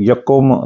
1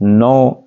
9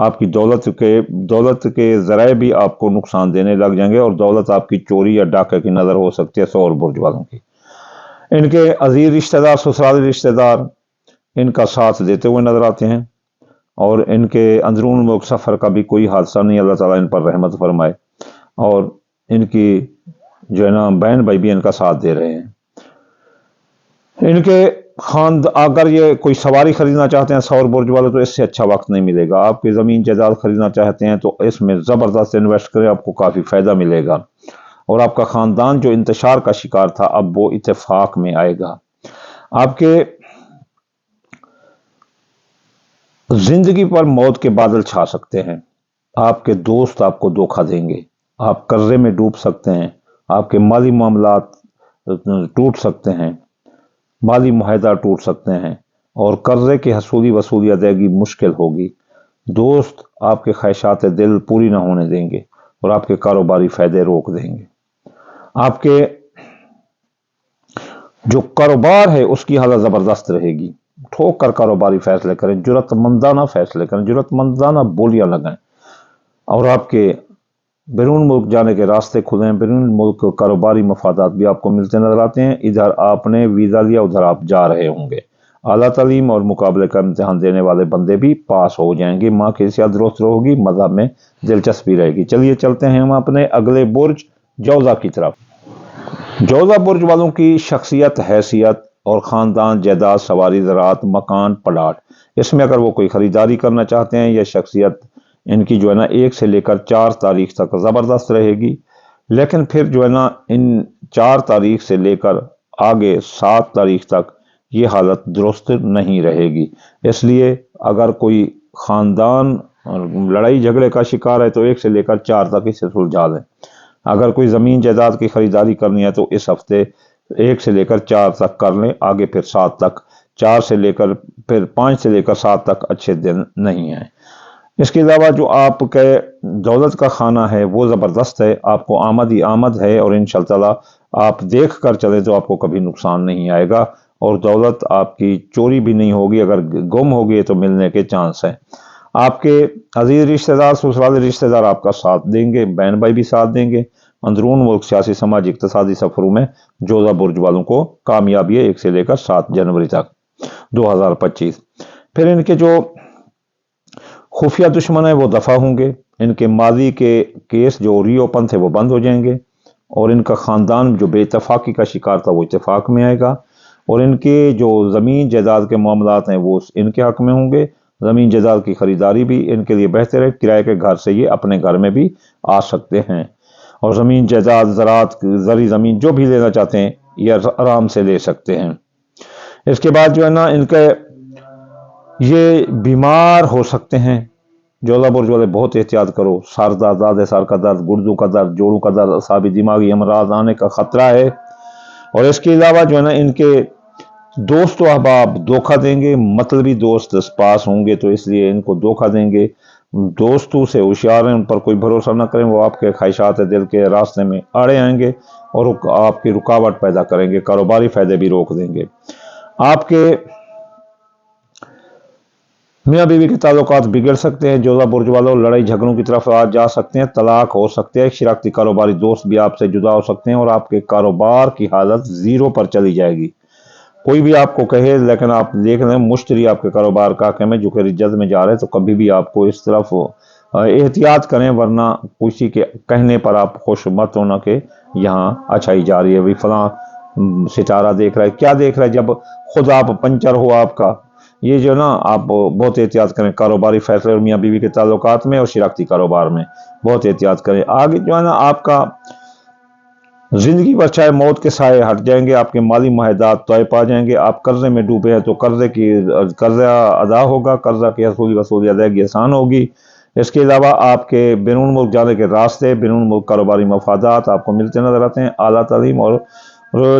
آپ کی دولت کے ذرائع بھی آپ کو نقصان دینے لگ جائیں گے اور دولت آپ کی چوری یا ڈاکے کی نظر ہو سکتی ہے سور برج والوں کی۔ ان کے عزیز رشتہ دار، سسرالی رشتہ دار ان کا ساتھ دیتے ہوئے نظر آتے ہیں، اور ان کے اندرون ملک سفر کا بھی کوئی حادثہ نہیں، اللہ تعالیٰ ان پر رحمت فرمائے، اور ان کی جو ہے نا بہن بھائی بھی ان کا ساتھ دے رہے ہیں۔ ان کے اگر یہ کوئی سواری خریدنا چاہتے ہیں سور برج والے، تو اس سے اچھا وقت نہیں ملے گا۔ آپ کی زمین جائیداد خریدنا چاہتے ہیں تو اس میں زبردست انویسٹ کریں، آپ کو کافی فائدہ ملے گا، اور آپ کا خاندان جو انتشار کا شکار تھا اب وہ اتفاق میں آئے گا۔ آپ کے زندگی پر موت کے بادل چھا سکتے ہیں، آپ کے دوست آپ کو دھوکہ دیں گے، آپ قرضے میں ڈوب سکتے ہیں، آپ کے مالی معاملات ٹوٹ سکتے ہیں، مالی معاہدہ ٹوٹ سکتے ہیں، اور قرضے کی وصولی ادائیگی مشکل ہوگی۔ دوست آپ کے خواہشات دل پوری نہ ہونے دیں گے اور آپ کے کاروباری فائدے روک دیں گے۔ آپ کے جو کاروبار ہے اس کی حالت زبردست رہے گی۔ ٹھوک کر کاروباری فیصلے کریں، جرأت مندانہ فیصلے کریں، جرأت مندانہ بولیاں لگائیں، اور آپ کے بیرون ملک جانے کے راستے کھلیں۔ بیرون ملک کاروباری مفادات بھی آپ کو ملتے نظر آتے ہیں۔ ادھر آپ نے ویزا لیا، ادھر آپ جا رہے ہوں گے۔ اعلیٰ تعلیم اور مقابلے کا امتحان دینے والے بندے بھی پاس ہو جائیں گے۔ ماں کی صحت درست ہوگی، مذہب میں دلچسپی رہے گی۔ چلیے چلتے ہیں ہم اپنے اگلے برج جوزہ کی طرف۔ جوزہ برج والوں کی شخصیت، حیثیت اور خاندان، جائیداد، سواری، زراعت، مکان، پلاٹ، اس میں اگر وہ کوئی خریداری کرنا چاہتے ہیں، یہ شخصیت ان کی جو ہے نا 1 سے لے کر 4 تاریخ تک زبردست رہے گی، لیکن پھر جو ہے نا ان 4 تاریخ سے لے کر آگے 7 تاریخ تک یہ حالت درست نہیں رہے گی۔ اس لیے اگر کوئی خاندان لڑائی جھگڑے کا شکار ہے تو 1 سے لے کر 4 تک اسے سلجھا دیں۔ اگر کوئی زمین جائیداد کی خریداری کرنی ہے تو اس ہفتے 1 سے لے کر 4 تک کر لیں، آگے پھر 7 تک، 4 سے لے کر پھر 5 سے لے کر 7 تک اچھے دن نہیں ہیں۔ اس کے علاوہ جو آپ کے دولت کا خانہ ہے وہ زبردست ہے، آپ کو آمد ہی آمد ہے، اور انشاءاللہ تعالیٰ آپ دیکھ کر چلیں تو آپ کو کبھی نقصان نہیں آئے گا، اور دولت آپ کی چوری بھی نہیں ہوگی، اگر گم ہوگی تو ملنے کے چانس ہیں۔ آپ کے عزیز رشتہ دار، سسرالی رشتہ دار آپ کا ساتھ دیں گے، بہن بھائی بھی ساتھ دیں گے۔ اندرون ملک سیاسی، سماجی، اقتصادی سفروں میں جوزہ برج والوں کو کامیابی ہے 1 سے لے کر 7 جنوری تک 2025۔ پھر ان کے جو خفیہ دشمن ہیں وہ دفع ہوں گے، ان کے ماضی کے کیس جو ری اوپن تھے وہ بند ہو جائیں گے، اور ان کا خاندان جو بے اتفاقی کا شکار تھا وہ اتفاق میں آئے گا، اور ان کے جو زمین جائیداد کے معاملات ہیں وہ ان کے حق میں ہوں گے۔ زمین جائیداد کی خریداری بھی ان کے لیے بہتر ہے، کرائے کے گھر سے یہ اپنے گھر میں بھی آ سکتے ہیں، اور زمین جائیداد، زراعت، زرعی زمین جو بھی لینا چاہتے ہیں یہ آرام سے لے سکتے ہیں۔ اس کے بعد جو ہے نا ان کے یہ بیمار ہو سکتے ہیں۔ جوزہ برج والے بہت احتیاط کرو، سر درد، زیادہ سر کا درد، گردوں کا درد، جوڑوں کا درد، اعصابی دماغی امراض آنے کا خطرہ ہے، اور اس کے علاوہ جو ہے نا ان کے دوست و احباب دھوکہ دیں گے، مطلبی دوست پاس ہوں گے تو اس لیے ان کو دھوکہ دیں گے۔ دوستوں سے ہوشیار ہیں، ان پر کوئی بھروسہ نہ کریں، وہ آپ کے خواہشات دل کے راستے میں آڑے آئیں گے اور آپ کی رکاوٹ پیدا کریں گے، کاروباری فائدے بھی روک دیں گے۔ آپ کے میاں بیوی کے تعلقات بگڑ سکتے ہیں، جوزہ برج والوں لڑائی جھگڑوں کی طرف آج جا سکتے ہیں، طلاق ہو سکتے ہیں، شراکتی کاروباری دوست بھی آپ سے جدا ہو سکتے ہیں، اور آپ کے کاروبار کی حالت 0 پر چلی جائے گی۔ کوئی بھی آپ کو کہے، لیکن آپ دیکھ لیں مشتری آپ کے کاروبار کا حق میں جو کہ رجت میں جا رہے تو کبھی بھی آپ کو اس طرف احتیاط کریں، ورنہ کسی کے کہنے پر آپ خوش مت ہونا کہ یہاں اچھائی جا رہی ہے، بھی فلاں ستارہ دیکھ رہا ہے، کیا دیکھ رہا ہے جب خود آپ پنچر ہو آپ کا۔ یہ جو نا آپ بہت احتیاط کریں، کاروباری فیصلے اور میاں بیوی کے تعلقات میں اور شراکتی کاروبار میں بہت احتیاط کریں۔ آگے جو ہے نا آپ کا زندگی پر چاہے موت کے سائے ہٹ جائیں گے، آپ کے مالی معاہدات طے پا جائیں گے، آپ قرضے میں ڈوبے ہیں تو قرضہ ادا ہوگا، قرضہ کی وصولی ادائیگی آسان ہوگی۔ اس کے علاوہ آپ کے بیرون ملک جانے کے راستے، بیرون ملک کاروباری مفادات آپ کو ملتے نظر آتے ہیں۔ اعلیٰ تعلیم اور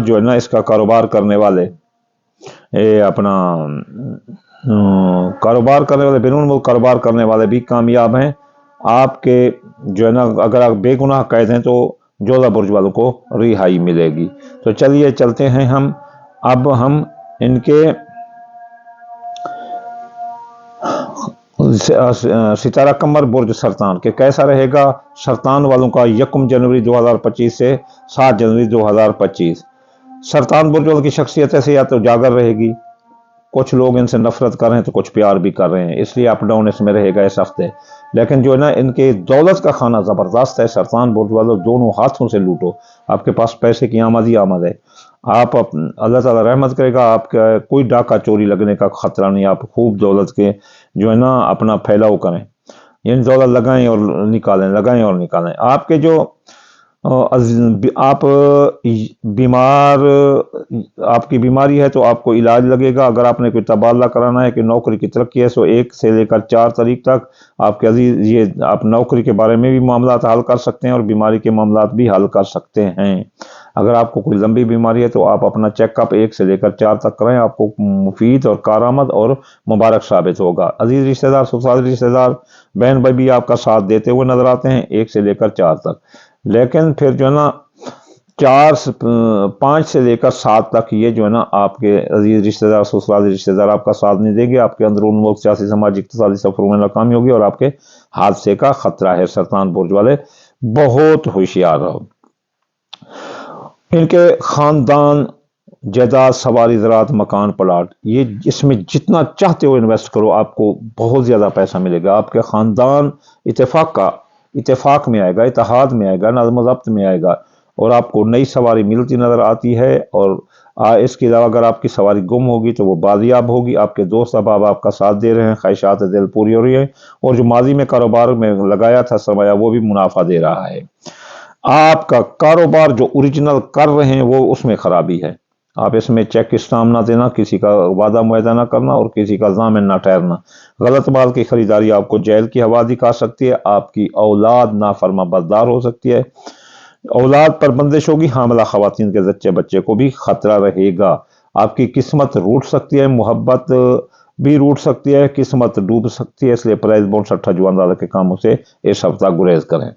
جو ہے نا اس کا کاروبار کرنے والے بیرون ملک کاروبار کرنے والے بھی کامیاب ہیں۔ آپ کے جو ہے نا اگر آپ بے گناہ قید ہیں تو جوزہ برج والوں کو رہائی ملے گی۔ تو چلیے چلتے ہیں اب ہم ان کے ستارہ قمر برج سرطان کہ کیسا رہے گا سرطان والوں کا 1 جنوری 2025 سے 7 جنوری 2025۔ سرطان برج والوں کی شخصیت ایسے یا تو جاگر رہے گی، کچھ لوگ ان سے نفرت کر رہے ہیں تو کچھ پیار بھی کر رہے ہیں، اس لیے اپ ڈاؤن اس میں رہے گا اس ہفتے۔ لیکن جو ہے نا ان کے دولت کا خانہ زبردست ہے، سرطان برج والوں دونوں ہاتھوں سے لوٹو، آپ کے پاس پیسے کی آمد ہی آمد ہے، آپ اللہ تعالیٰ رحمت کرے گا، آپ کا کوئی ڈاکہ چوری لگنے کا خطرہ نہیں، آپ خوب دولت کے جو ہے نا اپنا پھیلاؤ کریں، یعنی دولت لگائیں اور نکالیں، لگائیں اور نکالیں۔ آپ کے جو آپ بیمار، آپ کی بیماری ہے تو آپ کو علاج لگے گا، اگر آپ نے کوئی تبادلہ کرانا ہے کہ نوکری کی ترقی ہے سو 1 سے لے کر 4 تاریخ تک آپ کے عزیز یہ آپ نوکری کے بارے میں بھی معاملات حل کر سکتے ہیں اور بیماری کے معاملات بھی حل کر سکتے ہیں۔ اگر آپ کو کوئی لمبی بیماری ہے تو آپ اپنا چیک اپ 1 سے لے کر 4 تک کریں، آپ کو مفید اور کارآمد اور مبارک ثابت ہوگا۔ عزیز رشتہ دار، سسرالی رشتہ دار، بہن بھائی بھی آپ کا ساتھ دیتے ہوئے نظر آتے ہیں 1 سے لے کر 4 تک، لیکن پھر جو ہے نا 5 سے لے کر 7 تک یہ جو ہے نا آپ کے عزیز رشتہ دار، سسرالی رشتہ دار آپ کا ساتھ نہیں دیں گے، آپ کے اندرون ملک سیاسی سماجی اقتصادی سفروں میں ناکامی ہوگی اور آپ کے حادثے کا خطرہ ہے۔ سرطان برج والے بہت ہوشیار رہو، ان کے خاندان، جائیداد، سواری، زراعت، مکان، پلاٹ، یہ اس میں جتنا چاہتے ہو انویسٹ کرو، آپ کو بہت زیادہ پیسہ ملے گا۔ آپ کے خاندان اتفاق میں آئے گا، اتحاد میں آئے گا، نظم و ضبط میں آئے گا، اور آپ کو نئی سواری ملتی نظر آتی ہے، اور اس کے علاوہ اگر آپ کی سواری گم ہوگی تو وہ بازیاب ہوگی، آپ کے دوست احباب آپ کا ساتھ دے رہے ہیں، خواہشات دل پوری ہو رہی ہے، اور جو ماضی میں کاروبار میں لگایا تھا سرمایہ وہ بھی منافع دے رہا ہے۔ آپ کا کاروبار جو اوریجنل کر رہے ہیں وہ اس میں خرابی ہے، آپ اس میں چیک اسٹامپ نہ دینا، کسی کا وعدہ معاہدہ نہ کرنا اور کسی کا ضامن نہ ٹھہرنا۔ غلط مال کی خریداری آپ کو جیل کی حوادث کر سکتی ہے، آپ کی اولاد نافرما بردار ہو سکتی ہے، اولاد پر بندش ہوگی، حاملہ خواتین کے زچے بچے کو بھی خطرہ رہے گا، آپ کی قسمت روٹ سکتی ہے، محبت بھی روٹ سکتی ہے، قسمت ڈوب سکتی ہے، اس لیے پرائز بونڈ سٹھا جواندار کے کاموں سے اس ہفتہ گریز کریں۔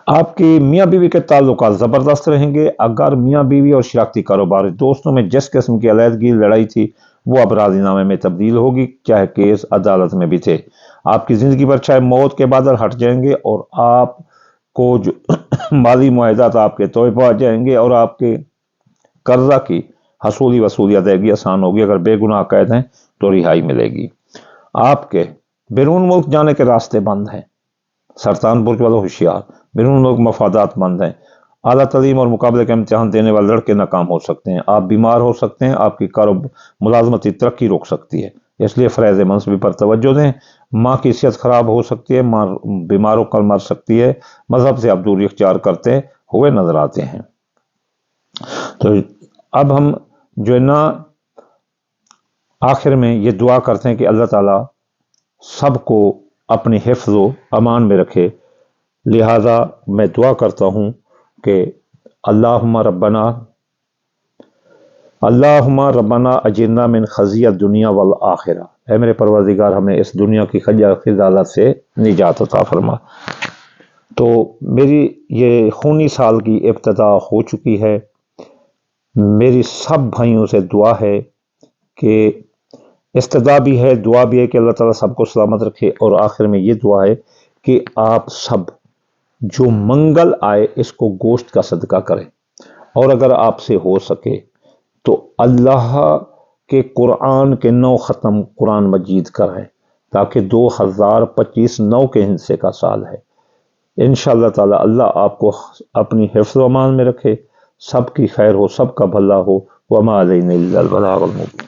آپ کی میاں بیوی کے تعلقات زبردست رہیں گے، اگر میاں بیوی اور شراکتی کاروبار دوستوں میں جس قسم کی علیحدگی لڑائی تھی وہ اب راضی نامے میں تبدیل ہوگی، چاہے کیس عدالت میں بھی تھے۔ آپ کی زندگی پر چاہے موت کے بادل ہٹ جائیں گے اور آپ کو جو مالی معاہدات آپ کے توئے پہ آ جائیں گے، اور آپ کے قرضہ کی حصولی وصولی ادائیگی آسان ہوگی، اگر بے گناہ قید ہیں تو رہائی ملے گی۔ آپ کے بیرون ملک جانے کے راستے بند ہیں، سرطان برج والوں ہوشیار، بیرون ملک مفادات بند ہیں، اعلیٰ تعلیم اور مقابلے کا امتحان دینے والے لڑکے ناکام ہو سکتے ہیں، آپ بیمار ہو سکتے ہیں، آپ کی ملازمتی ترقی روک سکتی ہے، اس لیے فریض منصبی پر توجہ دیں۔ ماں کی صحت خراب ہو سکتی ہے، ماں بیماروں کر مر سکتی ہے، مذہب سے آپ دوری اختیار کرتے ہوئے نظر آتے ہیں۔ تو اب ہم جو ہے نا آخر میں یہ دعا کرتے ہیں کہ اللہ تعالیٰ سب کو اپنی حفظ و امان میں رکھے، لہذا میں دعا کرتا ہوں کہ اللہم ربنا اجرنا من خزی الدنیا والآخرہ، اے میرے پروردگار ہمیں اس دنیا کی خجالت سے نجات عطا فرما۔ تو میری یہ خونی سال کی ابتدا ہو چکی ہے، میری سب بھائیوں سے دعا ہے کہ استدعا بھی ہے، دعا بھی ہے کہ اللہ تعالیٰ سب کو سلامت رکھے، اور آخر میں یہ دعا ہے کہ آپ سب جو منگل آئے اس کو گوشت کا صدقہ کریں، اور اگر آپ سے ہو سکے تو اللہ کے قرآن کے 9 ختم قرآن مجید کریں، تاکہ 2025 9 کے ہندسے کا سال ہے۔ انشاءاللہ تعالی اللہ آپ کو اپنی حفظ و امان میں رکھے، سب کی خیر ہو، سب کا بھلا ہو، وما علینا الا البلاغ المبین۔